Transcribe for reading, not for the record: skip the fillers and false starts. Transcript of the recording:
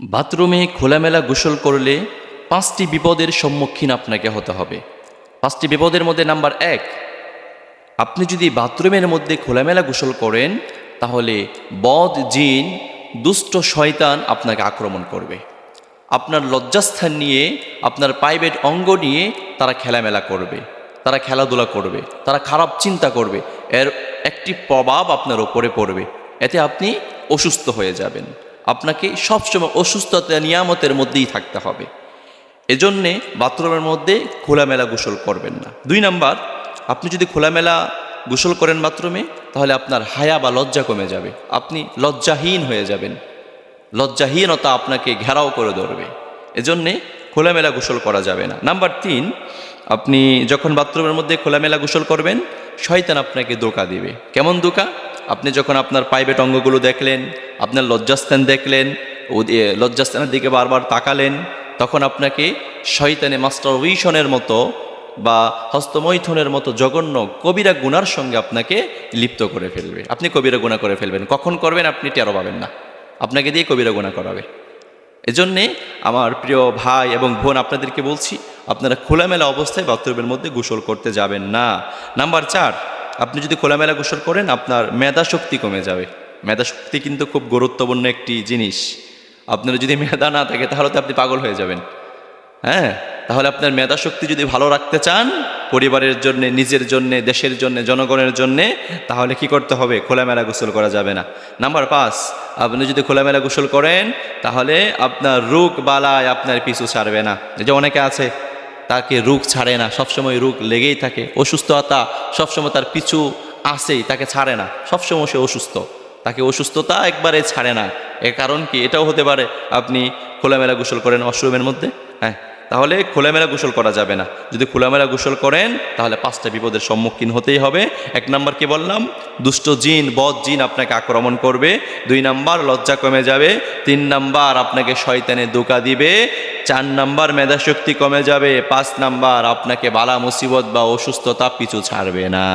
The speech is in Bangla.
বাথরুমে খোলামেলা গোসল করলে 5টি বিপদের সম্মুখীন আপনাকে হতে হবে। 5টি বিপদের মধ্যে নাম্বার 1, আপনি যদি বাথরুমের মধ্যে খোলামেলা গোসল করেন তাহলে বদ জিন, দুষ্ট শয়তান আপনাকে আক্রমণ করবে। আপনার লজ্জাস্থান নিয়ে, আপনার প্রাইভেট অঙ্গ নিয়ে তারা খেলামেলা করবে, তারা খেলাধুলা করবে, তারা খারাপ চিন্তা করবে। এর একটি প্রভাব আপনার ওপরে পড়বে, এতে আপনি অসুস্থ হয়ে যাবেন। আপনাকে সবসময় অসুস্থতা নিয়ামতের মধ্যেই থাকতে হবে। এজন্যে বাথরুমের মধ্যে খোলামেলা গোসল করবেন না। 2 নাম্বার, আপনি যদি খোলামেলা গোসল করেন বাথরুমে তাহলে আপনার হায়া বা লজ্জা কমে যাবে, আপনি লজ্জাহীন হয়ে যাবেন, লজ্জাহীনতা আপনাকে ঘেরাও করে ধরবে। এজন্যে খোলামেলা গোসল করা যাবে না। নাম্বার 3, আপনি যখন বাথরুমের মধ্যে খোলামেলা গোসল করবেন শয়তান আপনাকে ধোঁকা দিবে। কেমন ধোঁকা? আপনি যখন আপনার প্রাইভেট অঙ্গগুলো দেখলেন, আপনার লজ্জাস্থান দেখলেন, লজ্জাস্থানের দিকে বারবার তাকালেন, তখন আপনাকে শয়তানে মাস্টারবেশনের মতো বা হস্তমৈথুনের মতো জঘন্য কবিরা গুনার সঙ্গে আপনাকে লিপ্ত করে ফেলবে। আপনি কবিরা গুনাহ করে ফেলবেন। কখন করবেন আপনি টেরও পাবেন না, আপনাকে দিয়ে কবিরা গুনাহ করাবে। এজন্যে আমার প্রিয় ভাই এবং বোন, আপনাদেরকে বলছি, আপনারা খোলামেলা অবস্থায় বাথরুমের মধ্যে গোসল করতে যাবেন না। নাম্বার 4, আপনি যদি খোলামেলা গোসল করেন আপনার মেধা শক্তি কমে যাবে। মেধা শক্তি কিন্তু খুব গুরুত্বপূর্ণ একটি জিনিস। আপনার যদি মেধা না থাকে তাহলে তো আপনি পাগল হয়ে যাবেন। হ্যাঁ, তাহলে আপনার মেধা শক্তি যদি ভালো রাখতে চান পরিবারের জন্যে, নিজের জন্যে, দেশের জন্যে, জনগণের জন্যে, তাহলে কি করতে হবে? খোলামেলা গোসল করা যাবে না। নাম্বার 5, আপনি যদি খোলামেলা গোসল করেন তাহলে আপনার রোগ বালায় আপনার পিছু ছাড়বে না। এই যে অনেকে আছে তাকে রোগ ছাড়ে না, সবসময় রোগ লেগেই থাকে, অসুস্থতা সবসময় তার পিছু আসেই, তাকে ছাড়ে না, সবসময় সে অসুস্থ, তাকে অসুস্থতা একবারে ছাড়ে না। এর কারণ কি? এটাও হতে পারে আপনি খোলামেলা গোসল করেন ওয়াশরুমের মধ্যে। হ্যাঁ, তাহলে খোলামেলা গোসল করা যাবে না। যদি খোলামেলা গোসল করেন তাহলে 5টা বিপদের সম্মুখীন হতেই হবে। 1 নাম্বার কি বললাম? দুষ্ট জিন, বদ জিন আপনাকে আক্রমণ করবে। 2 নাম্বার, লজ্জা কমে যাবে। 3 নাম্বার, আপনাকে শয়তানে ধোঁকা দিবে। 4 নাম্বার, মেধাশক্তি কমে যাবে। 5 নাম্বার, আপনাকে বালা মুসিবত বা অসুস্থতা পিছু ছাড়বে না।